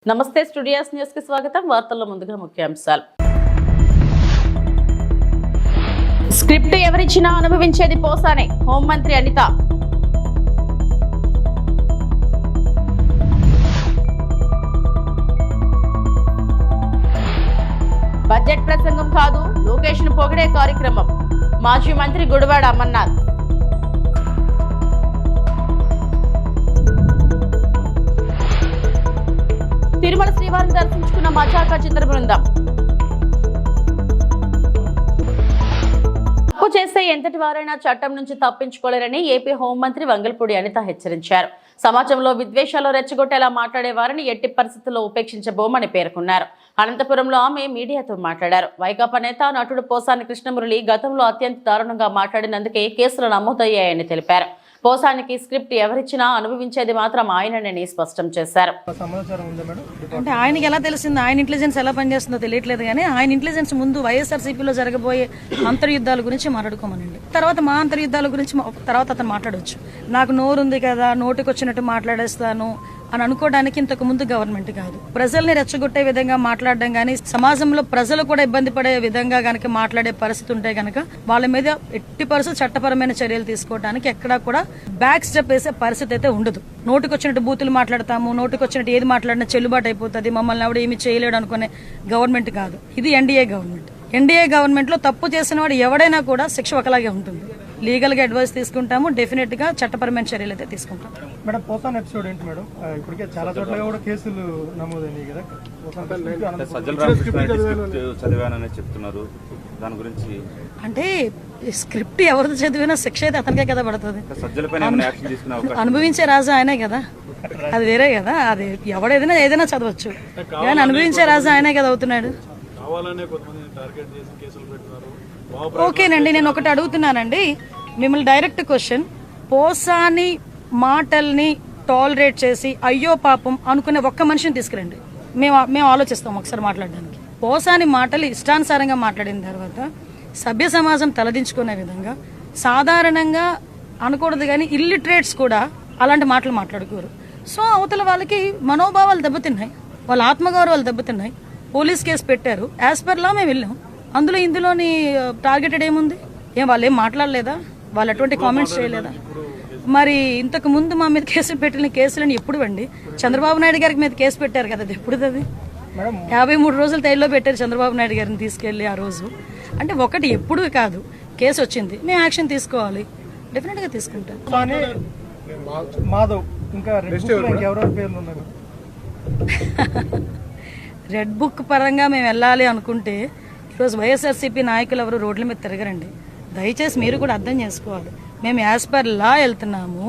నమస్తే studios news కి స్వాగతం. వార్తల్లో ముందుగా ముఖ్యాంశాలు. స్క్రిప్ట్ ఎవరిచ్చినా అనుభవించేది పోసానే, హోంమంత్రి అనిత. బడ్జెట్ ప్రసంగం కాదు, లోకేష్ ను పొగిడే కార్యక్రమం, మాజీ మంత్రి గుడివాడ అమర్నాథ్. తిరుమల శ్రీవారిని దర్శించుకున్న మచాక చిత్ర బృందం. తప్పు చేస్తే ఎంతటి వారైనా చట్టం నుంచి తప్పించుకోలేరని ఏపీ హోంమంత్రి వంగల్పూడి అనిత హెచ్చరించారు. సమాజంలో విద్వేషాలు రెచ్చగొట్టేలా మాట్లాడే వారిని ఎట్టి పరిస్థితుల్లో ఉపేక్షించబోమని పేర్కొన్నారు. అనంతపురంలో ఆమె మీడియాతో మాట్లాడారు. వైకాపా నేత నటుడు పోసాని కృష్ణమురళి గతంలో అత్యంత దారుణంగా మాట్లాడినందుకే కేసులు నమోదయ్యాయని తెలిపారు. పోసానికి స్క్రిప్ట్ ఎవరిచ్చినా అనుభవించేది మాత్రం ఆయనని స్పష్టం చేశారు. అంటే ఆయనకి ఎలా తెలిసిందో, ఆయన ఇంటెలిజెన్స్ ఎలా పనిచేస్తుందో తెలియట్లేదు, కానీ ఆయన ఇంటెలిజెన్స్ ముందు వైఎస్ఆర్సీపీలో జరగబోయే అంతర్యుద్ధాల గురించి మాట్లాడుకోమనండి. తర్వాత మా అంతర్యుద్ధాల గురించి తర్వాత అతను మాట్లాడవచ్చు. నాకు నోరు ఉంది కదా, నోటికి వచ్చినట్టు మాట్లాడేస్తాను అని అనుకోవడానికి ఇంతకు ముందు గవర్నమెంట్ కాదు. ప్రజల్ని రెచ్చగొట్టే విధంగా మాట్లాడడం గానీ, సమాజంలో ప్రజలు కూడా ఇబ్బంది పడే విధంగా గనక మాట్లాడే పరిస్థితి ఉంటే గనక వాళ్ళ మీద ఎట్టి పరిస్థితి చట్టపరమైన చర్యలు తీసుకోవడానికి ఎక్కడా కూడా బ్యాక్ స్టెప్ వేసే పరిస్థితి అయితే ఉండదు. నోటికి వచ్చినట్టు బూతులు మాట్లాడతాము, నోటికి వచ్చినట్టు ఏది మాట్లాడినా చెల్లుబాటు అయిపోతుంది, మమ్మల్ని ఆవిడ ఏమి చేయలేడు అనుకునే గవర్నమెంట్ కాదు. ఇది ఎన్డీఏ గవర్నమెంట్. ఎన్డీఏ గవర్నమెంట్ లో తప్పు చేసిన వాడు ఎవడైనా కూడా శిక్ష ఒకలాగే ఉంటుంది. లీగల్ గా అడ్వైస్ తీసుకుంటాము, డెఫినెట్ గా చట్టపరమైన చర్యలు అయితే తీసుకుంటాం. మేడం, పోసాన్ ఎపిసోడ్ ఏంటి మేడం? ఇప్పటికే చాలా చోట్ల కూడా కేసులు నమోదైనాయి కదా. చదివానని చెప్తున్నారు, దాని గురించి అంటే స్క్రిప్ట్ ఎవరిది చదివినా శిక్ష అయితే అతనికే కదా పడుతుంది. అనుభవించే రాజు ఆయనే కదా, అది వేరే కదా. అది ఎవడేదైనా ఏదైనా చదవచ్చు, కానీ అనుభవించే రాజు ఆయనే కదా అవుతున్నాడు. ఓకేనండి, నేను ఒకటి అడుగుతున్నానండి మిమ్మల్ని, డైరెక్ట్ క్వశ్చన్. పోసాని మాటల్ని టాలరేట్ చేసి అయ్యో పాపం అనుకునే ఒక్క మనిషిని తీసుకురండి, మేము ఆలోచిస్తాం ఒకసారి మాట్లాడడానికి. పోసాని మాటలు ఇష్టానుసారంగా మాట్లాడిన తర్వాత సభ్య సమాజం తలదించుకునే విధంగా, సాధారణంగా అనకూడదు కానీ ఇల్లిటరేట్స్ కూడా అలాంటి మాటలు మాట్లాడుకోరు. సో అవతల వాళ్ళకి మనోభావాలు దెబ్బతిన్నాయి, వాళ్ళ ఆత్మగౌరవాలు దెబ్బతిన్నాయి. పోలీస్ కేసు పెట్టారు, యాజ్ పర్ లా మేము వెళ్ళాం. ఇందులోని టార్గెటెడ్ ఏముంది? వాళ్ళు ఏం మాట్లాడలేదా? వాళ్ళు అటువంటి కామెంట్స్ చేయలేదా? మరి ఇంతకు ముందు మా మీద కేసులు పెట్టిన కేసులని ఎప్పుడు అండి? చంద్రబాబు నాయుడు గారికి మీద కేసు పెట్టారు కదా, అది ఎప్పుడు? అది 53 రోజులు తైల్లో పెట్టారు చంద్రబాబు నాయుడు గారిని తీసుకెళ్లి ఆ రోజు. అంటే ఒకటి ఎప్పుడు కాదు, కేసు వచ్చింది, మేము యాక్షన్ తీసుకోవాలి, డెఫినెట్ గా తీసుకుంటాం. రెడ్ బుక్ పరంగా మేము వెళ్ళాలి అనుకుంటే ఈరోజు వైఎస్ఆర్సీపీ నాయకులు ఎవరు రోడ్ల మీద తిరగరండి. దయచేసి మీరు కూడా అర్థం చేసుకోవాలి. మేము యాజ్ పర్ లా వెళ్తున్నాము,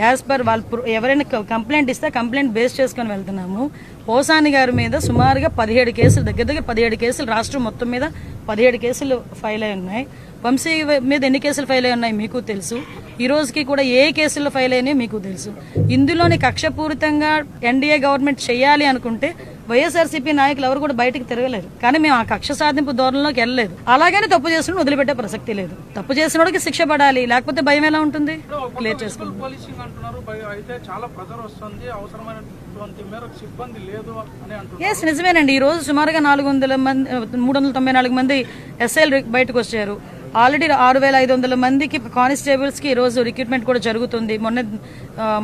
యాజ్ పర్ వాళ్ళు ఎవరైనా కంప్లైంట్ ఇస్తే కంప్లైంట్ బేస్ చేసుకుని వెళ్తున్నాము. పోసాని గారి మీద సుమారుగా 17 కేసులు, దగ్గర 17 కేసులు రాష్ట్రం మొత్తం మీద 17 కేసులు ఫైల్ అయి ఉన్నాయి. వంశీ మీద ఎన్ని కేసులు ఫైల్ అయి ఉన్నాయి మీకు తెలుసు. ఈ రోజుకి కూడా ఏ కేసుల్లో ఫైల్ అయినాయో మీకు తెలుసు. ఇందులోని కక్షపూరితంగా ఎన్డీఏ గవర్నమెంట్ చేయాలి అనుకుంటే వైఎస్ఆర్సీపీ నాయకులు ఎవరు కూడా బయటకు తిరగలేరు. కానీ మేము ఆ కక్ష సాధింపు ధోరణిలోకి వెళ్ళలేదు. అలాగని తప్పు చేసిన వదిలిపెట్టే ప్రసక్తి లేదు. తప్పు చేసిన వాడికి శిక్ష పడాలి, లేకపోతే భయం ఎలా ఉంటుంది? క్లియర్ చేసుకుంటాం. ఎస్, నిజమేనండి. ఈ రోజు సుమారుగా 394 మంది ఎస్ఐలు బయటకు వచ్చారు. ఆల్రెడీ 6500 మందికి కానిస్టేబుల్స్ కి ఈ రోజు రిక్రూట్మెంట్ కూడా జరుగుతుంది. మొన్న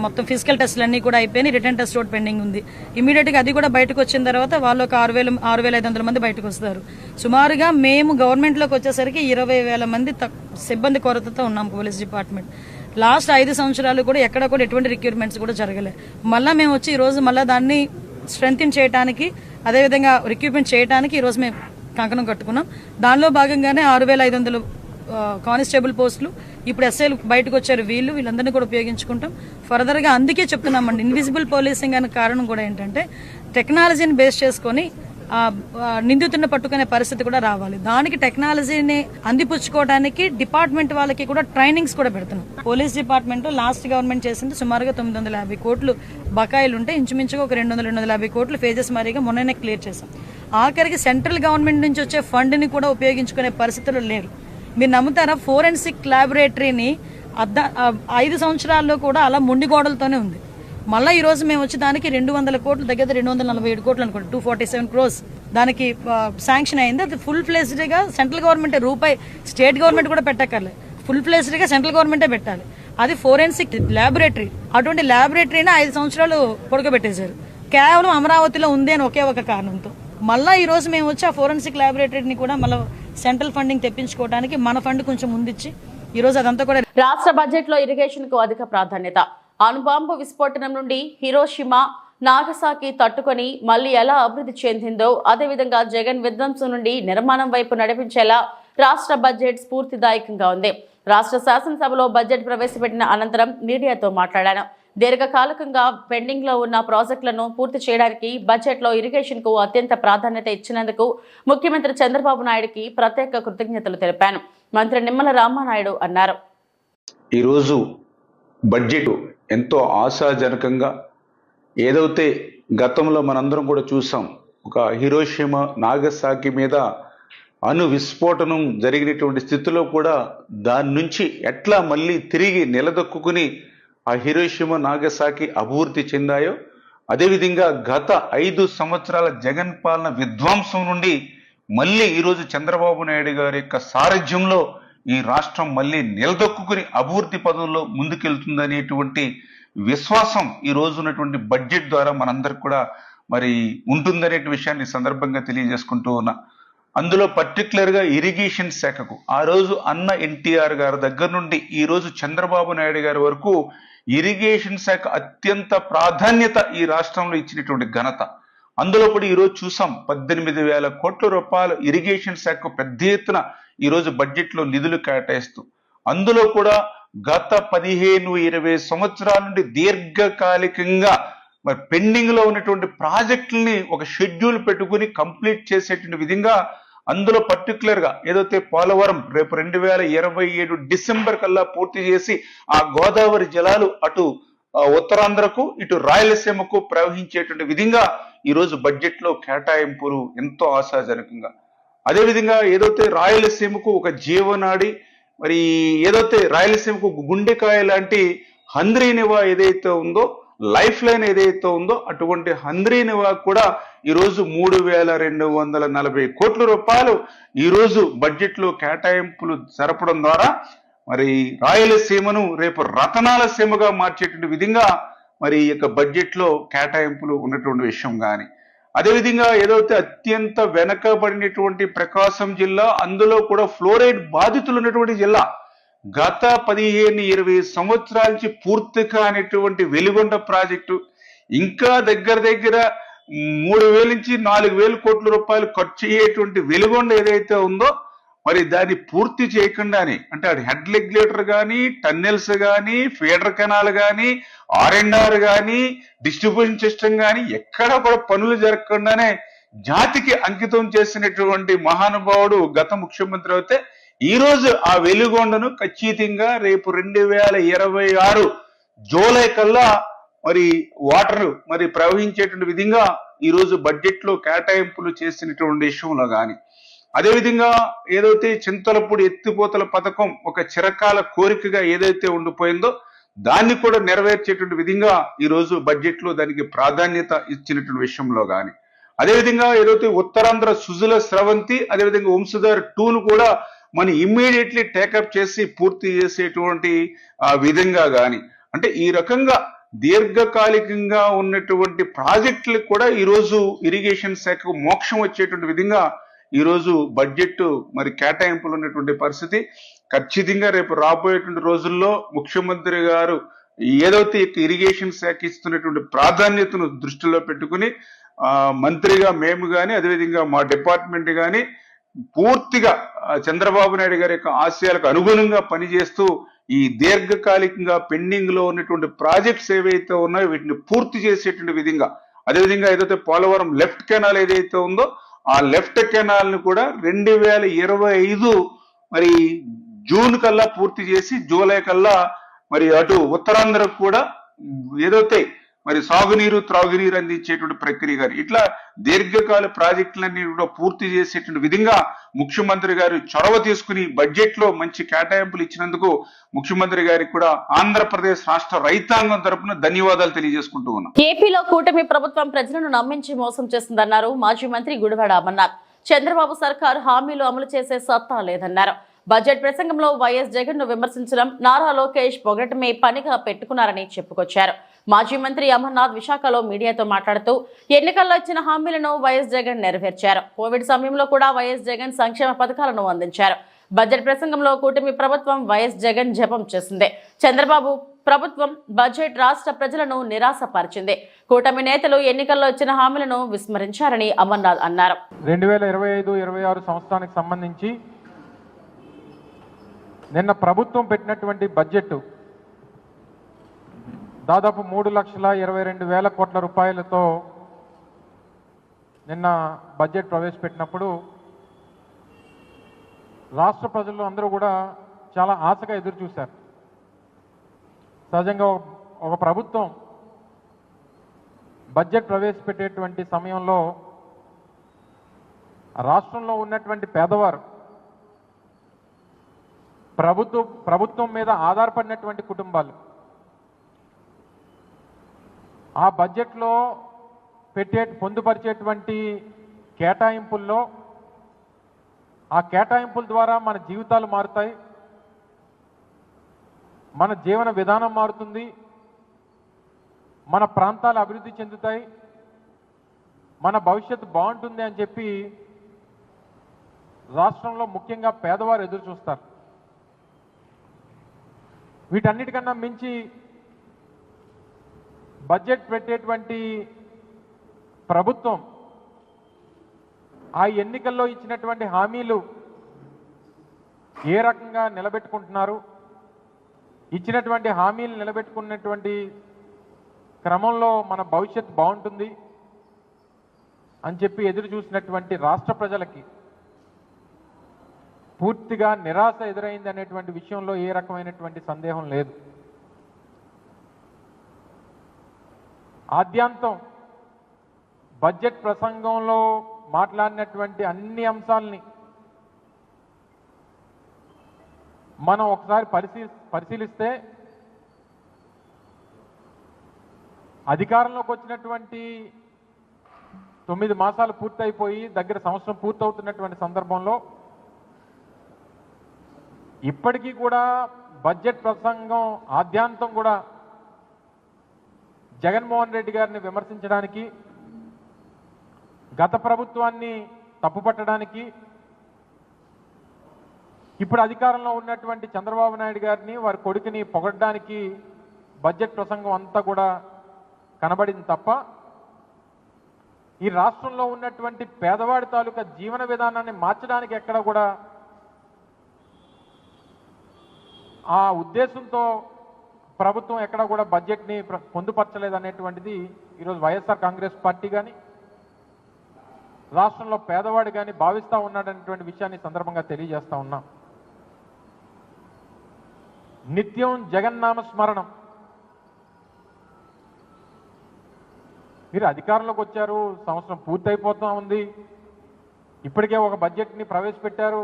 మొత్తం ఫిజికల్ టెస్టులు అన్ని కూడా అయిపోయి రిటర్న్ టెస్ట్ ఒకటి పెండింగ్ ఉంది. ఇమీడియట్ గా అది కూడా బయటకు వచ్చిన తర్వాత వాళ్ళు ఒక 6500 మంది బయటకు వస్తారు. సుమారుగా మేము గవర్నమెంట్ లోకి వచ్చేసరికి 20,000 మంది సిబ్బంది కొరతతో ఉన్నాం పోలీస్ డిపార్ట్మెంట్. లాస్ట్ 5 సంవత్సరాలు కూడా ఎక్కడ కూడా ఎటువంటి రిక్రూట్మెంట్స్ కూడా జరగలేదు. మళ్ళీ మేము వచ్చి ఈ రోజు మళ్ళీ దాన్ని స్ట్రెంగ్ చేయడానికి, అదేవిధంగా రిక్రూట్మెంట్ చేయడానికి ఈ రోజు మేము కంకణం కట్టుకున్నాం. దానిలో భాగంగానే 6500 కానిస్టేబుల్ పోస్టులు, ఇప్పుడు ఎస్ఐలు బయటకు వచ్చారు. వీళ్ళందరినీ కూడా ఉపయోగించుకుంటాం ఫర్దర్ గా. అందుకే చెప్తున్నామండి, ఇన్విజిబుల్ పోలీసింగ్ అనే కారణం కూడా ఏంటంటే టెక్నాలజీని బేస్ చేసుకుని నిందితుడిని పట్టుకునే పరిస్థితి కూడా రావాలి. దానికి టెక్నాలజీని అందిపుచ్చుకోవడానికి డిపార్ట్మెంట్ వాళ్ళకి కూడా ట్రైనింగ్స్ కూడా పెడుతున్నాం. పోలీస్ డిపార్ట్మెంట్ లాస్ట్ గవర్నమెంట్ చేసింది సుమారుగా 950 కోట్లు బకాయిలు ఉంటే ఇంచుమించుగా ఒక 200-250 కోట్లు ఫేజెస్ మారిగా మొన్ననే క్లియర్ చేశాం. ఆఖరికి సెంట్రల్ గవర్నమెంట్ నుంచి వచ్చే ఫండ్ ని కూడా ఉపయోగించుకునే పరిస్థితులు లేరు. మీరు నమ్ముతారా? ఫోరెన్సిక్ ల్యాబొరేటరీని 5 సంవత్సరాల్లో కూడా అలా మొండి గోడలతోనే ఉంది. మళ్ళీ ఈ రోజు మేము వచ్చి దానికి 200 కోట్లు దగ్గర 247 కోట్లు అనుకోండి, 247 crores దానికి శాంక్షన్ అయింది. అది ఫుల్ ఫ్లెజ్డ్ గా సెంట్రల్ గవర్నమెంట్ రూపాయి స్టేట్ గవర్నమెంట్ కూడా పెట్టక్కర్లేదు, ఫుల్ ఫ్లెజ్డ్ గా సెంట్రల్ గవర్నమెంటే పెట్టాలి. అది ఫోరెన్సిక్ ల్యాబొరేటరీ. అటువంటి ల్యాబొరేటరీని 5 సంవత్సరాలు పొడగబెట్టేశారు కేవలం అమరావతిలో ఉంది అని ఒకే ఒక కారణంతో. మళ్ళీ ఈ రోజు మేము వచ్చి ఆ ఫోరెన్సిక్ ల్యాబొరేటరీని కూడా మళ్ళీ సెంట్రల్ ఫండింగ్ తెప్పించుకోవడానికి మన ఫండ్ కొంచెం ముందిచ్చి ఈ రోజు అదంతా కూడా. రాష్ట్ర బడ్జెట్ లో ఇరిగేషన్ కు అధిక ప్రాధాన్యత. అణుబాంబు విస్ఫోటనం నుండి హిరోషిమా నాగసాకి తట్టుకొని మళ్లీ ఎలా అభివృద్ధి చెందిందో అదేవిధంగా జగన్ విధ్వంసం నుండి నిర్మాణం వైపు నడిపించేలా రాష్ట్ర బడ్జెట్ స్ఫూర్తిదాయకంగా ఉంది. రాష్ట్ర శాసనసభలో బడ్జెట్ ప్రవేశపెట్టిన అనంతరం మీడియాతో మాట్లాడాను. దీర్ఘకాలికంగా పెండింగ్ లో ఉన్న ప్రాజెక్టులను పూర్తి చేయడానికి బడ్జెట్ లో ఇరిగేషన్ కు అత్యంత ప్రాధాన్యత ఇచ్చినందుకు ముఖ్యమంత్రి చంద్రబాబు నాయుడుకి ప్రత్యేక కృతజ్ఞతలు తెలిపాను. మంత్రి నిమ్మల రామానాయుడు అన్నారు. ఈరోజు బడ్జెట్ ఎంతో ఆశాజనకంగా, ఏదైతే గతంలో మనందరం కూడా చూసాం, ఒక హిరోషిమా నాగసాకి మీద అణు విస్ఫోటనం జరిగినటువంటి స్థితిలో కూడా దాని నుంచి ఎట్లా మళ్ళీ తిరిగి నిలదొక్కుని ఆ హిరోషిమా నాగసాకి అభివృద్ధి చెందాయో, అదేవిధంగా గత 5 సంవత్సరాల జగన్ పాలన విధ్వంసం నుండి మళ్ళీ ఈరోజు చంద్రబాబు నాయుడు గారి యొక్క సారథ్యంలో ఈ రాష్ట్రం మళ్ళీ నిలదొక్కుని అభివృద్ధి పదంలో ముందుకెళ్తుందనేటువంటి విశ్వాసం ఈ రోజు ఉన్నటువంటి బడ్జెట్ ద్వారా మనందరికి కూడా మరి ఉంటుందనే విషయాన్ని సందర్భంగా తెలియజేసుకుంటూ ఉన్నా. అందులో పర్టికులర్గా ఇరిగేషన్ శాఖకు ఆ రోజు అన్న ఎన్టీఆర్ గారి దగ్గర నుండి ఈ రోజు చంద్రబాబు నాయుడు గారి వరకు ఇరిగేషన్ శాఖ అత్యంత ప్రాధాన్యత ఈ రాష్ట్రంలో ఇచ్చినటువంటి ఘనత. అందులో కూడా ఈరోజు చూసాం 18,000 కోట్ల రూపాయలు ఇరిగేషన్ శాఖకు పెద్ద ఎత్తున ఈరోజు బడ్జెట్లో నిధులు కేటాయిస్తూ, అందులో కూడా గత 15-20 సంవత్సరాల నుండి దీర్ఘకాలికంగా మరి పెండింగ్ లో ఉన్నటువంటి ప్రాజెక్టుల్ని ఒక షెడ్యూల్ పెట్టుకుని కంప్లీట్ చేసేటువంటి విధంగా అందులో పర్టికులర్ గా ఏదైతే పోలవరం రేపు 2027 డిసెంబర్ కల్లా పూర్తి చేసి ఆ గోదావరి జలాలు అటు ఉత్తరాంధ్రకు ఇటు రాయలసీమకు ప్రవహించేటువంటి విధంగా ఈరోజు బడ్జెట్ లో కేటాయింపులు ఎంతో ఆశాజనకంగా. అదేవిధంగా ఏదైతే రాయలసీమకు ఒక జీవనాడి, మరి ఏదైతే రాయలసీమకు గుండెకాయ లాంటి హంద్రీనివా ఏదైతే ఉందో, లైఫ్ లైన్ ఏదైతే ఉందో, అటువంటి హంద్రీనివా కూడా ఈరోజు 3,240 కోట్ల రూపాయలు ఈరోజు బడ్జెట్ లో కేటాయింపులు జరపడం ద్వారా మరి రాయలసీమను రేపు రతనాల సీమగా మార్చేటువంటి విధంగా మరి ఈ యొక్క బడ్జెట్ లో కేటాయింపులు ఉన్నటువంటి విషయం కానీ, అదేవిధంగా ఏదైతే అత్యంత వెనకబడినటువంటి ప్రకాశం జిల్లా, అందులో కూడా ఫ్లోరైడ్ బాధితులు ఉన్నటువంటి జిల్లా, గత 15-20 సంవత్సరాల నుంచి పూర్తి కానిటువంటి వెలిగొండ ప్రాజెక్టు ఇంకా దగ్గర 3,000 నుంచి 4,000 కోట్ల రూపాయలు ఖర్చు అయ్యేటువంటి వెలిగొండ ఏదైతే ఉందో మరి దాన్ని పూర్తి చేయకుండానే, అంటే అది హెడ్ రెగ్యులేటర్ కానీ, టన్నెల్స్ కానీ, ఫీడర్ కెనాల్ కానీ, R&R కానీ, డిస్ట్రిబ్యూషన్ సిస్టమ్ కానీ ఎక్కడా కూడా పనులు జరగకుండానే జాతికి అంకితం చేసినటువంటి మహానుభావుడు గత ముఖ్యమంత్రి అయితే ఈ రోజు ఆ వెలిగొండను ఖచ్చితంగా రేపు 2026 జూలై కల్లా మరి వాటర్ మరి ప్రవహించేటువంటి విధంగా ఈ రోజు బడ్జెట్ లో కేటాయింపులు చేసినటువంటి విషయంలో కానీ, అదేవిధంగా ఏదైతే చింతలపూడి ఎత్తిపోతల పథకం ఒక చిరకాల కోరికగా ఏదైతే ఉండిపోయిందో దాన్ని కూడా నెరవేర్చేటువంటి విధంగా ఈ రోజు బడ్జెట్ లో దానికి ప్రాధాన్యత ఇచ్చినటువంటి విషయంలో కానీ, అదేవిధంగా ఏదైతే ఉత్తరాంధ్ర సుజల స్రవంతి, అదేవిధంగా వంశధార 2ను కూడా మనం ఇమ్మీడియట్లీ టేకప్ చేసి పూర్తి చేసేటువంటి విధంగా కానీ, అంటే ఈ రకంగా దీర్ఘకాలికంగా ఉన్నటువంటి ప్రాజెక్టులకు కూడా ఈరోజు ఇరిగేషన్ శాఖకు మోక్షం వచ్చేటువంటి విధంగా ఈరోజు బడ్జెట్ మరి కేటాయింపులు ఉన్నటువంటి పరిస్థితి. ఖచ్చితంగా రేపు రాబోయేటువంటి రోజుల్లో ముఖ్యమంత్రి గారు ఏదైతే ఇరిగేషన్ శాఖ ఇస్తున్నటువంటి ప్రాధాన్యతను దృష్టిలో పెట్టుకుని మంత్రిగా మేము కానీ, అదేవిధంగా మా డిపార్ట్మెంట్ కానీ పూర్తిగా చంద్రబాబు నాయుడు గారి యొక్క ఆశయాలకు అనుగుణంగా పనిచేస్తూ ఈ దీర్ఘకాలికంగా పెండింగ్ లో ఉన్నటువంటి ప్రాజెక్ట్స్ ఏవైతే ఉన్నాయో వీటిని పూర్తి చేసేటువంటి విధంగా, అదేవిధంగా ఏదైతే పోలవరం లెఫ్ట్ కెనాల్ ఏదైతే ఉందో ఆ లెఫ్ట్ కెనాల్ ని కూడా 2025 మరి జూన్ కల్లా పూర్తి చేసి జూలై కల్లా మరి అటు ఉత్తరాంధ్రకు కూడా ఏదైతే మరి సాగునీరు త్రాగునీరు అందించేటువంటి ప్రక్రియ గారు ఇట్లా దీర్ఘకాల ప్రాజెక్టులన్నీ కూడా పూర్తి చేసేటువంటి విధంగా ముఖ్యమంత్రి గారు చొరవ తీసుకుని బడ్జెట్ లో మంచి కేటాయింపులు ఇచ్చినందుకు ముఖ్యమంత్రి గారికి కూడా ఆంధ్రప్రదేశ్ రాష్ట్ర రైతాంగం తరపున ధన్యవాదాలు తెలియజేసుకుంటూ ఉన్నాం. ఏపీలో కూటమి ప్రభుత్వం ప్రజలను నమ్మించి మోసం చేస్తుందన్నారు మాజీ మంత్రి గుడివాడ అమర్నాథ్. చంద్రబాబు సర్కారు హామీలు అమలు చేసే సత్తా లేదన్నారు. బడ్జెట్ ప్రసంగంలో వైఎస్ జగన్ ను విమర్శించడం, నారా లోకేష్ పొగటమే పనిగా పెట్టుకున్నారని చెప్పుకొచ్చారు. మాజీ మంత్రి అమర్నాథ్ విశాఖలో మీడియాతో మాట్లాడుతూ ఎన్నికల్లో ఇచ్చిన హామీలను వైఎస్ జగన్ నెరవేర్చారు. కోవిడ్ సమయంలో కూడా వైఎస్ జగన్ సంక్షేమ పథకాలను అందించారు. బడ్జెట్ ప్రసంగంలో కూటమి ప్రభుత్వం వైఎస్ జగన్ జపం చేసింది. చంద్రబాబు ప్రభుత్వం బడ్జెట్ రాష్ట్ర ప్రజలను నిరాశపరిచింది. కూటమి నేతలు ఎన్నికల్లో ఇచ్చిన హామీలను విస్మరించారని అమర్నాథ్ అన్నారు. 2025-26 సంవత్సరానికి సంబంధించి నిన్న ప్రభుత్వం పెట్టినటువంటి బడ్జెట్ దాదాపు 3,22,000 కోట్ల రూపాయలతో నిన్న బడ్జెట్ ప్రవేశపెట్టినప్పుడు రాష్ట్ర ప్రజలు అందరూ కూడా చాలా ఆశగా ఎదురు చూశారు. సహజంగా ఒక ప్రభుత్వం బడ్జెట్ ప్రవేశపెట్టేటువంటి సమయంలో రాష్ట్రంలో ఉన్నటువంటి పేదవారు, ప్రభుత్వం మీద ఆధారపడినటువంటి కుటుంబాలు ఆ బడ్జెట్లో పొందుపరిచేటువంటి కేటాయింపుల్లో ఆ కేటాయింపుల ద్వారా మన జీవితాలు మారుతాయి, మన జీవన విధానం మారుతుంది, మన ప్రాంతాలు అభివృద్ధి చెందుతాయి, మన భవిష్యత్తు బాగుంటుంది అని చెప్పి రాష్ట్రంలో ముఖ్యంగా పేదవారు ఎదురు చూస్తారు. వీటన్నిటికన్నా మించి బడ్జెట్ పెట్టేటువంటి ప్రభుత్వం ఆ ఎన్నికల్లో ఇచ్చినటువంటి హామీలు ఏ రకంగా నిలబెట్టుకుంటున్నారు, ఇచ్చినటువంటి హామీలు నిలబెట్టుకున్నటువంటి క్రమంలో మన భవిష్యత్తు బాగుంటుంది అని చెప్పి ఎదురు చూసినటువంటి రాష్ట్ర ప్రజలకి పూర్తిగా నిరాశ ఎదురైంది అనేటువంటి విషయంలో ఏ రకమైనటువంటి సందేహం లేదు. ఆద్యాంతం బడ్జెట్ ప్రసంగంలో మాట్లాడినటువంటి అన్ని అంశాలని మనం ఒకసారి పరిశీలిస్తే అధికారంలోకి వచ్చినటువంటి 9 మాసాలు పూర్తయిపోయి దగ్గర సంవత్సరం పూర్తవుతున్నటువంటి సందర్భంలో ఇప్పటికీ కూడా బడ్జెట్ ప్రసంగం ఆద్యాంతం కూడా జగన్మోహన్ రెడ్డి గారిని విమర్శించడానికి, గత ప్రభుత్వాన్ని తప్పుపట్టడానికి, ఇప్పుడు అధికారంలో ఉన్నటువంటి చంద్రబాబు నాయుడు గారిని వారి కొడుకుని పొగడ్డానికి బడ్జెట్ ప్రసంగం అంతా కూడా కనబడింది తప్ప ఈ రాష్ట్రంలో ఉన్నటువంటి పేదవాడి తాలూకా జీవన విధానాన్ని మార్చడానికి ఎక్కడ కూడా ఆ ఉద్దేశంతో ప్రభుత్వం ఎక్కడ కూడా బడ్జెట్ని పొందుపరచలేదనేటువంటిది ఈరోజు వైఎస్ఆర్ కాంగ్రెస్ పార్టీ కానీ రాష్ట్రంలో పేదవాడు కానీ భావిస్తూ ఉన్నాడనేటువంటి విషయాన్ని సందర్భంగా తెలియజేస్తా ఉన్నాం. నిత్యం జగన్నామ స్మరణం. మీరు అధికారంలోకి వచ్చారు, సంవత్సరం పూర్తయిపోతూ ఉంది, ఇప్పటికే ఒక బడ్జెట్ని ప్రవేశపెట్టారు,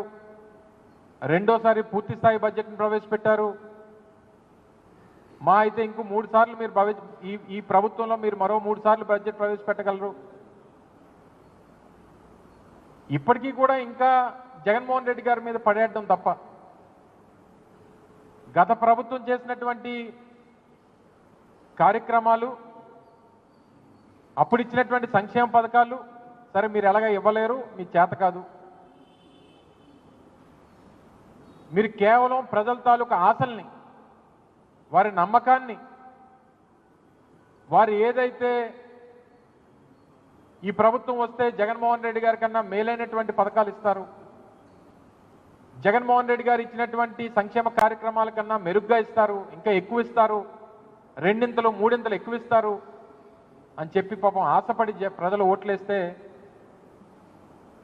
రెండోసారి పూర్తి స్థాయి బడ్జెట్ని ప్రవేశపెట్టారు. మా అయితే ఇంకో 3 సార్లు మీరు ఈ ప్రభుత్వంలో మీరు మరో 3 సార్లు బడ్జెట్ ప్రవేశపెట్టగలరు. ఇప్పటికీ కూడా ఇంకా జగన్మోహన్ రెడ్డి గారి మీద పడేయడం తప్ప గత ప్రభుత్వం చేసినటువంటి కార్యక్రమాలు, అప్పుడు ఇచ్చినటువంటి సంక్షేమ పథకాలు సరే మీరు ఎలాగా ఇవ్వలేరు, మీ చేత కాదు. మీరు కేవలం ప్రజల తాలూకా ఆశల్ని, వారి నమ్మకాన్ని, వారు ఏదైతే ఈ ప్రభుత్వం వస్తే జగన్మోహన్ రెడ్డి గారి కన్నా మేలైనటువంటి పథకాలు ఇస్తారు, జగన్మోహన్ రెడ్డి గారు ఇచ్చినటువంటి సంక్షేమ కార్యక్రమాల కన్నా మెరుగ్గా ఇస్తారు, ఇంకా ఎక్కువ ఇస్తారు, 2 3 ఎక్కువ ఇస్తారు అని చెప్పి పాపం ఆశపడి ప్రజలు ఓట్లేస్తే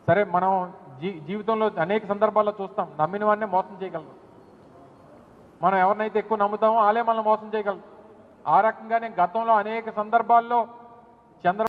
సరే మనం జీవితంలో అనేక సందర్భాల్లో చూస్తాం, నమ్మిన వాడినే మోసం చేయగలరు. మనం ఎవరినైతే ఎక్కువ నమ్ముతామో వాళ్ళే మనల్ని మోసం చేయగలరు. ఆ రకంగానే గతంలో అనేక సందర్భాల్లో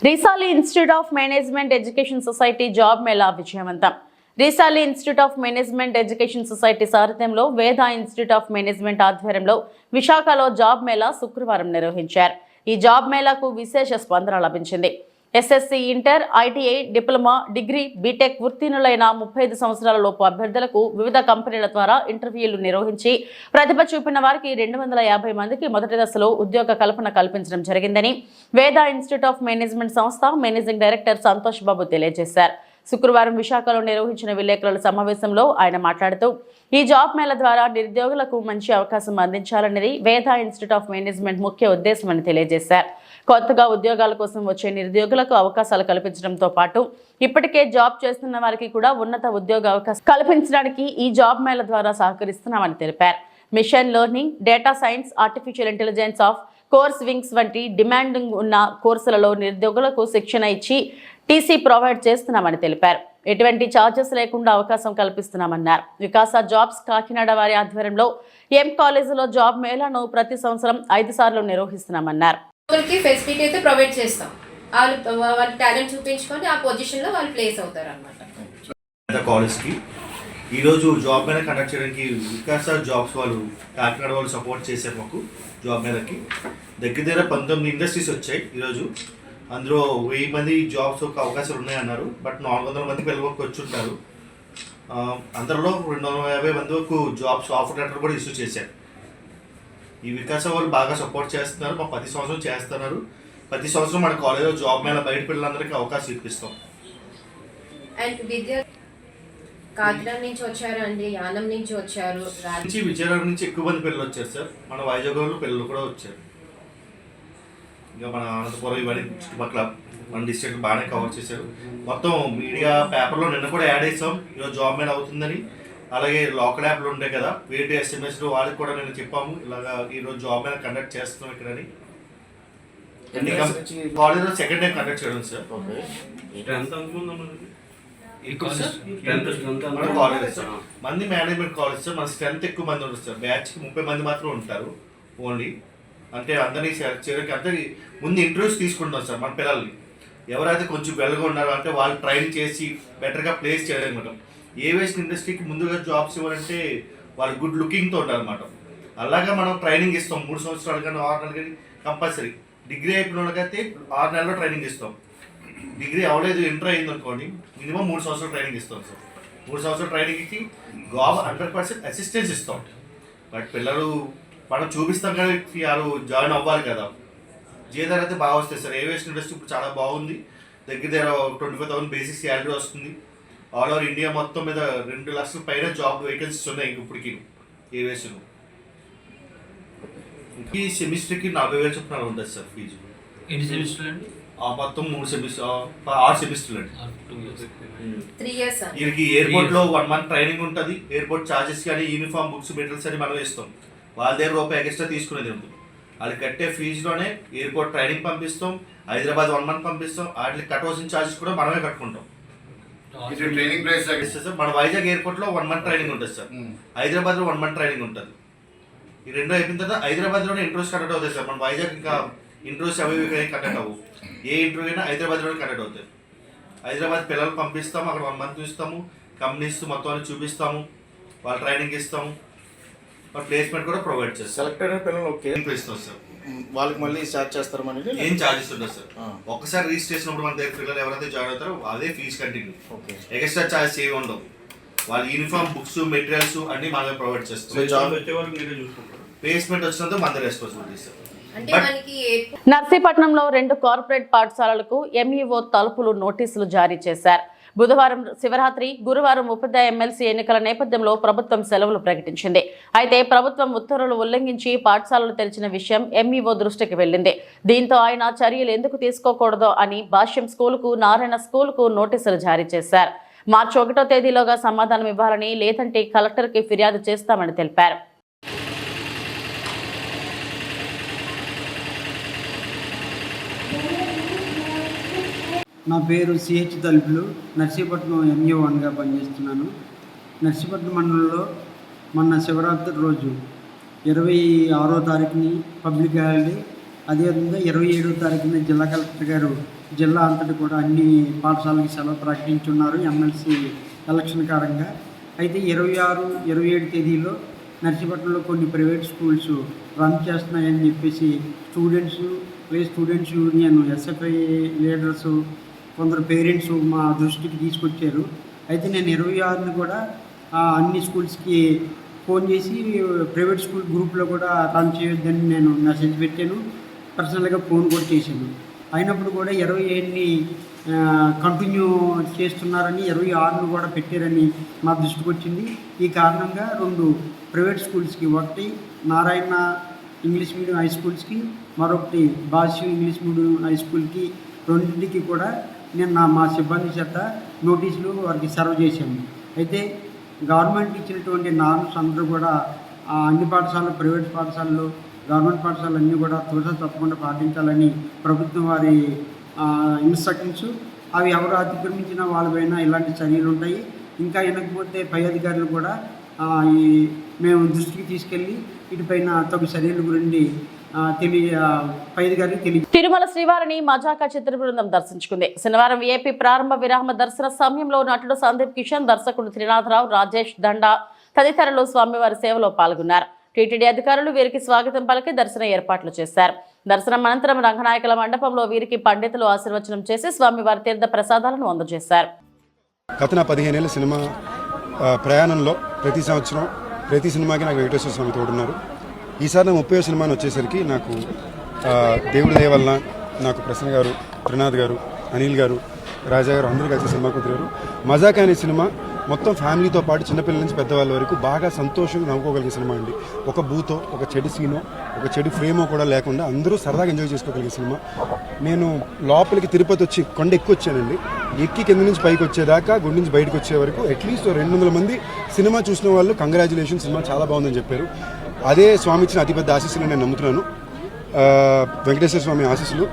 Risali institute of management education society job మేళా విజయవంతం. Risali institute of management education society సారథ్యంలో వేద ఇన్స్టిట్యూట్ ఆఫ్ మేనేజ్మెంట్ ఆధ్వర్యంలో విశాఖలో జాబ్ మేళా శుక్రవారం నిర్వహించారు. ఈ జాబ్ మేళాకు విశేష స్పందన లభించింది. SSC, inter, ITI, diploma, degree, BTech ఉత్తీర్ణులైన 35 సంవత్సరాల లోపు అభ్యర్థులకు వివిధ కంపెనీల ద్వారా ఇంటర్వ్యూలు నిర్వహించి ప్రతిభ చూపిన వారికి 250 మందికి మొదటి దశలో ఉద్యోగ కల్పన కల్పించడం జరిగిందని వేద ఇన్స్టిట్యూట్ ఆఫ్ మేనేజ్మెంట్ సంస్థ మేనేజింగ్ డైరెక్టర్ సంతోష్ బాబు తెలియజేశారు. శుక్రవారం విశాఖలో నిర్వహించిన విలేకరుల సమావేశంలో ఆయన మాట్లాడుతూ ఈ జాబ్ మేళ ద్వారా నిరుద్యోగులకు మంచి అవకాశం అందించాలనేది వేద ఇన్స్టిట్యూట్ ఆఫ్ మేనేజ్మెంట్ ముఖ్య ఉద్దేశమని తెలియజేశారు. కొత్తగా ఉద్యోగాల కోసం వచ్చే నిరుద్యోగులకు అవకాశాలు కల్పించడంతో పాటు ఇప్పటికే జాబ్ చేస్తున్న వారికి కూడా ఉన్నత ఉద్యోగ అవకాశం కల్పించడానికి ఈ జాబ్ మేళ ద్వారా సహకరిస్తున్నామని తెలిపారు. Machine learning, data science, artificial intelligence of course wings వంటి డిమాండింగ్ ఉన్న కోర్సులలో నిరుద్యోగులకు శిక్షణ ఇచ్చి టీసీ ప్రొవైడ్ చేస్తున్నామని తెలిపారు. ఎటువంటి ఛార్జెస్ లేకుండా అవకాశం కల్పిస్తున్నామన్నారు. వికాస జాబ్స్ కాకినాడ వారి ఆధ్వర్యంలో ఎం కాలేజీలో జాబ్ మేళాను ప్రతి సంవత్సరం 5 సార్లు నిర్వహిస్తున్నామన్నారు. ఫెసిలిటీ అయితే ప్రొవైడ్ చేస్తాం. వాళ్ళ టాలెంట్ చూపించుకొని ఆ పొజిషన్లో వాళ్ళు ప్లేస్ అవుతారు అన్నమాట. కాలేజ్కి ఈరోజు జాబ్ మేళా కండక్ట్ చేయడానికి వికాస జాబ్స్ వాళ్ళు కాకినాడ వాళ్ళు సపోర్ట్ చేశారు మాకు. జాబ్ మేళకి దగ్గర 19 ఇండస్ట్రీస్ వచ్చాయి ఈరోజు. అందులో 1000 మంది జాబ్స్ ఒక అవకాశాలు ఉన్నాయన్నారు. బట్ 400 మంది పిల్లలకు వచ్చి ఉంటారు. అందరిలో 250 మంది వరకు జాబ్స్ ఆఫర్ లెటర్ కూడా ఇష్యూ చేశారు. ఈ వికాస వాళ్ళు బాగా సపోర్ట్ చేస్తున్నారు. మా 10 సంవత్సరం చేస్తున్నారు. ప్రతి సంవత్సరం మన కాలేజ్లో జాబ్ మేళ బయట పిల్లలందరికీ అవకాశం ఇప్పిస్తాం. అండ్ కాకినాడ నుంచి వచ్చారు అండి, యానం నుంచి వచ్చారు, విజయనగరం నుంచి ఎక్కువ మంది పిల్లలు వచ్చారు సార్. మన వైజాగ్లో పిల్లలు కూడా వచ్చారు. ఇంకా మన అనంతపురం ఇవన్నీ చుట్టుపక్కల మన డిస్ట్రిక్ట్ బాగానే కవర్ చేశారు. మొత్తం మీడియా పేపర్లో నిన్న కూడా యాడ్ చేసాం ఈరోజు జాబ్ మేళ అవుతుందని. అలాగే లోకల్ యాప్లు ఉంటాయి కదా, వేటి ఎస్ఎంఎస్ వాళ్ళకి కూడా నేను చెప్పాము ఇలాగా ఈరోజు జాబ్ మేళ కండక్ట్ చేస్తున్నాం ఇక్కడని. కాలేజ్లో సెకండ్ టైం కండక్ట్ చేయడం సార్. మన కాలేజ్ సార్ మంది మేనేజ్మెంట్ కాలేజ్ సార్. మన స్ట్రెంత్ ఎక్కువ మంది ఉంటుంది సార్. బ్యాచ్కి 30 మంది మాత్రం ఉంటారు ఓన్లీ. అంటే అందరినీ చేయడానికి అందరి ముందు ఇంటర్వ్యూస్ తీసుకుంటాం సార్. మన పిల్లల్ని ఎవరైతే కొంచెం వెల్గా ఉన్నారో అంటే వాళ్ళు ట్రైన్ చేసి బెటర్గా ప్లేస్ చేయడం. ఏవియేషన్ ఇండస్ట్రీకి ముందుగా జాబ్స్ ఇవ్వాలంటే వాళ్ళు గుడ్ లుకింగ్తో ఉండాలన్నమాట. అలాగా మనం ట్రైనింగ్ ఇస్తాం 3 సంవత్సరాలు కానీ 6 నెలలు కానీ కంపల్సరీ. డిగ్రీ అయిపోయిన వాళ్ళకైతే 6 నెలల్లో ట్రైనింగ్ ఇస్తాం. డిగ్రీ అవ్వలేదు ఇంటర్ అయింది అనుకోండి మినిమం 3 సంవత్సరాలు ట్రైనింగ్ ఇస్తాం సార్. 3 సంవత్సరాలు ట్రైనింగ్ ఇచ్చి జాబ్ 100% అసిస్టెన్స్ ఇస్తాం. బట్ పిల్లలు మనం చూపిస్తాం కదా వాళ్ళు జాయిన్ అవ్వాలి కదా. జీతాలు అయితే బాగా వస్తాయి సార్. ఏవియేషన్ ఇండస్ట్రీ ఇప్పుడు చాలా బాగుంది. దగ్గర 25,000 బేసిక్ శాలరీ వస్తుంది. ఆల్ ఓవర్ ఇండియా మొత్తం మీద 2 లక్షల పైన జాబ్ వేకెన్సీస్ ఉన్నాయి ఇప్పటికి ఏవియేషన్. ఈ సెమిస్టర్కి 40,000 చొప్పున ఉంటుంది సార్ ఫీజు. ఎన్ని సెమిస్టర్లు అండి? మొత్తం 6 సెమిస్టర్లు అండి. 3 years. వీరికి ఎయిర్పోర్ట్లో 1 month ట్రైనింగ్ ఉంటుంది. ఎయిర్పోర్ట్ ఛార్జెస్ కానీ యూనిఫామ్, బుక్స్, మెటీరియల్స్ అని మనం ఇస్తాం. వాళ్ళ దగ్గర రూపాయి ఎక్స్ట్రా తీసుకునేది ఉంటుంది. వాళ్ళు కట్టే ఫీజులోనే ఎయిర్పోర్ట్ ట్రైనింగ్ పంపిస్తాం. హైదరాబాద్ 1 month పంపిస్తాం. వాటికి కట్టవలసిన ఛార్జెస్ కూడా మనమే కట్టుకుంటాం. మన వైజాగ్ ఎయిర్పోర్ట్లో 1 month ట్రైనింగ్ ఉంటుంది సార్. హైదరాబాద్లో 1 month ట్రైనింగ్ ఉంటుంది. ఈ 2 అయిపోయిన తర్వాత హైదరాబాద్లోనే ఇంటర్వ్యూస్ కండక్ట్ అవుతాయి సార్. మన వైజాగ్ ఇంకా ఇంటర్వ్యూస్ అవి కండక్ట్ అవ్వవు. ఏ ఇంటర్వ్యూ అయినా హైదరాబాద్లోనే కండక్ట్ అవుతాయి. హైదరాబాద్ పిల్లలు పంపిస్తాము. అక్కడ 1 month చూస్తాము. కంపెనీస్ మొత్తం అన్ని చూపిస్తాము. వాళ్ళు ట్రైనింగ్ ఇస్తాము. ప్లేస్మెంట్ కూడా ప్రొవైడ్ చేస్తాం. సెలెక్ట్ అయిన పిల్లలు ఓకే ఇస్తాం సార్. వాళ్ళకి మళ్ళీ ఛార్జ్ చేస్తారు మనకి? ఏం ఛార్జెస్ ఉండదు సార్. ఒక్కసారి రిజిస్ట్రేషన్ అప్పుడు మన దగ్గర పిల్లలు ఎవరైతే జాయిన్ అవుతారో అదే ఫీజు కంటిన్యూ. ఎక్స్ట్రా ఛార్జెస్ ఏమి ఉండవు. వాళ్ళ యూనిఫామ్, బుక్స్, మెటీరియల్స్ అన్ని మనమే ప్రొవైడ్ చేస్తాం. ప్లేస్మెంట్ వచ్చినందుకు మన రెస్పాన్సిబిలిటీ సార్. నర్సీపట్నంలో 2 కార్పొరేట్ పాఠశాలలకు ఎంఈఓ తలుపులు నోటీసులు జారీ చేశారు. బుధవారం శివరాత్రి, గురువారం ఉపాధ్యాయ ఎమ్మెల్సీ ఎన్నికల నేపథ్యంలో ప్రభుత్వం సెలవులు ప్రకటించింది. అయితే ప్రభుత్వం ఉత్తర్వులు ఉల్లంఘించి పాఠశాలలు తెరిచిన విషయం ఎంఈఓ దృష్టికి వెళ్లింది. దీంతో ఆయన చర్యలు ఎందుకు తీసుకోకూడదో అని భాష్యం స్కూలుకు, నారాయణ స్కూలుకు నోటీసులు జారీ చేశారు. మార్చి 1వ తేదీలోగా సమాధానం ఇవ్వాలని, లేదంటే కలెక్టర్కి ఫిర్యాదు చేస్తామని తెలిపారు. నా పేరు సిహెచ్ తలుపులు. నర్సీపట్నం ఎంఈఓ1గా పనిచేస్తున్నాను. నర్సీపట్నం మండలంలో మొన్న శివరాత్రి రోజు 26వ తారీఖుని పబ్లిక్ హాలిడే, అదేవిధంగా 27వ తారీఖున జిల్లా కలెక్టర్ గారు జిల్లా అంతటి కూడా అన్ని పాఠశాలకి సెలవు ప్రకటించున్నారు ఎమ్మెల్సీ ఎలక్షన్ కారణంగా. అయితే 26, 27 తేదీలో నర్సీపట్నంలో కొన్ని ప్రైవేట్ స్కూల్స్ రన్ చేస్తున్నాయని చెప్పేసి స్టూడెంట్స్ యూనియన్, ఎస్ఎఫ్ఐ లీడర్స్, కొందరు పేరెంట్స్ మా దృష్టికి తీసుకొచ్చారు. అయితే నేను 26ని కూడా అన్ని స్కూల్స్కి ఫోన్ చేసి ప్రైవేట్ స్కూల్ గ్రూప్లో కూడా రన్ చేయొద్దని నేను మెసేజ్ పెట్టాను, పర్సనల్గా ఫోన్ కూడా చేశాను. అయినప్పుడు కూడా 27ని కంటిన్యూ చేస్తున్నారని 26ను కూడా పెట్టారని మా దృష్టికి వచ్చింది. ఈ కారణంగా 2 ప్రైవేట్ స్కూల్స్కి, ఒకటి నారాయణ ఇంగ్లీష్ మీడియం హై స్కూల్స్కి, మరొకటి భాష్యం ఇంగ్లీష్ మీడియం హై స్కూల్కి, రెండింటికి కూడా నేను మా సిబ్బంది చేత నోటీసులు వారికి సర్వ్ చేశాము. అయితే గవర్నమెంట్ ఇచ్చినటువంటి నార్మ్స్ అందరూ కూడా అన్ని పాఠశాలలు, ప్రైవేట్ పాఠశాలలు, గవర్నమెంట్ పాఠశాలలు అన్నీ కూడా తప్పకుండా పాటించాలని ప్రభుత్వం వారి ఇన్స్ట్రక్షన్స్. అవి ఎవరు అతిక్రమించిన వాళ్ళపైన ఇలాంటి చర్యలు ఉంటాయి. ఇంకా వినకపోతే పై అధికారులు కూడా మేము దృష్టికి తీసుకెళ్ళి వీటిపైన తగు చర్యల గురించి పై అధికారులకు తెలియ. తిరుమల శ్రీవారిని మజాకా చిత్ర బృందం దర్శించుకుంది. శనివారం ఏపీ ప్రారంభ విరామ దర్శన సమయంలో నటుడు సందీప్ కిషన్, దర్శకుడు త్రినాథరావు, రాజేష్ దండా తదితరులు స్వామివారి సేవలో పాల్గొన్నారు. టీటీడీ అధికారులు వీరికి స్వాగతం పలికి దర్శన ఏర్పాట్లు చేశారు. దర్శనం అనంతరం రంగనాయకుల మండపంలో వీరికి పండితులు ఆశీర్వచనం చేసి స్వామివారి తీర్థ ప్రసాదాలను అందజేశారు. గత 15 ఏళ్ల సినిమా ప్రయాణంలో ప్రతి సంవత్సరం ప్రతి సినిమాకి నాకు వెంకటేశ్వర స్వామి తోడున్నారు. ఈసారి నా 30వ సినిమాని వచ్చేసరికి నాకు దేవుడి దయ వలన నాకు ప్రసన్న గారు, త్రినాథ్ గారు, అనిల్ గారు, రాజా గారు అందరూ కలిసి సినిమా కుదిరారు. మజాకా అనే సినిమా మొత్తం ఫ్యామిలీతో పాటు చిన్నపిల్లల నుంచి పెద్దవాళ్ళ వరకు బాగా సంతోషంగా నవ్వుకోగలిగిన సినిమా అండి. ఒక బూతో, ఒక చెడు సీనో, ఒక చెడు ఫ్రేమో కూడా లేకుండా అందరూ సరదాగా ఎంజాయ్ చేసుకోగలిగే సినిమా. నేను లోపలికి తిరుపతి వచ్చి కొండ ఎక్కువ వచ్చానండి. ఎక్కి కింద నుంచి పైకి వచ్చేదాకా, గుడి నుంచి బయటకు వచ్చే వరకు అట్లీస్ట్ 200 మంది సినిమా చూసిన వాళ్ళు కంగ్రాచులేషన్, సినిమా చాలా బాగుందని చెప్పారు. అదే స్వామి ఇచ్చిన అతిపెద్ద ఆశీస్సులు నేను నమ్ముతున్నాను. వెంకటేశ్వర స్వామి ఆశీస్సులు,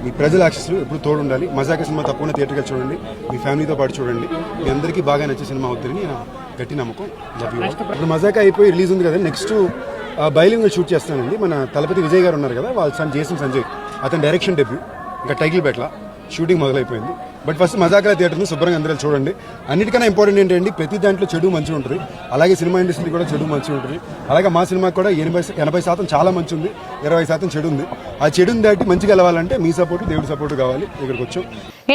మీ ప్రజల ఆశీస్సులు ఎప్పుడు తోడుండాలి. మజాకా సినిమా తప్పకుండా థియేటర్కి చూడండి, మీ ఫ్యామిలీతో పాటు చూడండి. మీ అందరికీ బాగా నచ్చే సినిమా అవుతుందని నా గట్టి నమ్మకం. ఇప్పుడు మజాకా అయిపోయి రిలీజ్ ఉంది కదా, నెక్స్ట్ బైలింగ్వల్ షూట్ చేస్తానండి. మన తలపతి విజయ్ గారు ఉన్నారు కదా, వాళ్ళ సన్ జేసన్ సంజయ్, అతని డైరెక్షన్ డెబ్యూ, ఇంకా టైటిల్ బెట్ల షూటింగ్ మొదలైపోయింది. బట్ ఫస్ట్ మజాకా థియేటర్ని శుభ్రంగా అందరూ చూడండి. అన్నిటికన్నా ఇంపార్టెంట్ ఏంటంటే ప్రతి దాంట్లో చెడు మంచి ఉంటుంది, అలాగే సినిమా ఇండస్ట్రీ కూడా చెడు మంచి ఉంటుంది. అలాగే మా సినిమాకి కూడా 80% చాలా మంచి ఉంది, 20% చెడు ఉంది. ఆ చెడుని దాటి మంచిగా వెళ్ళాలంటే మీ సపోర్టు, దేవుడి సపోర్టు కావాలి. ఇక్కడికి వచ్చాం.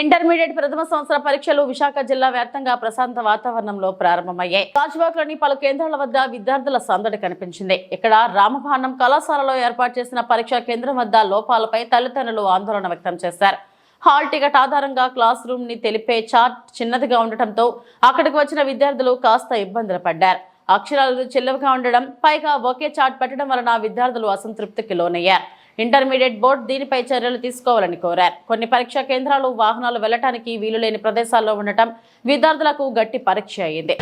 ఇంటర్మీడియట్ ప్రథమ సంవత్సర పరీక్షలు విశాఖ జిల్లా వ్యాప్తంగా ప్రశాంత వాతావరణంలో ప్రారంభమయ్యాయి. రాజ్బాగ్లోని పలు కేంద్రాల వద్ద విద్యార్థుల సందడి కనిపించింది. ఇక్కడ రామబాణం కళాశాలలో ఏర్పాటు చేసిన పరీక్షా కేంద్రం వద్ద లోపాలపై తల్లిదండ్రులు ఆందోళన వ్యక్తం చేశారు. హాల్ టికెట్ ఆధారంగా క్లాస్ రూమ్ ని తెలిపే చార్ట్ చిన్నదిగా ఉండటంతో అక్కడికి వచ్చిన విద్యార్థులు కాస్త ఇబ్బందులు పడ్డారు. అక్షరాలు చిల్లవగా ఉండడం, పైగా ఒకే చార్ట్ పెట్టడం వలన విద్యార్థులు అసంతృప్తికి లోనయ్యారు. ఇంటర్మీడియట్ బోర్డు దీనిపై చర్యలు తీసుకోవాలని కోరారు. కొన్ని పరీక్షా కేంద్రాలు వాహనాలు వెళ్లడానికి వీలులేని ప్రదేశాల్లో ఉండటం విద్యార్థులకు గట్టి పరీక్ష అయింది.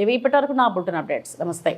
ఇవి ఇప్పటివరకు నా బులెటిన్ అప్డేట్స్. నమస్తే.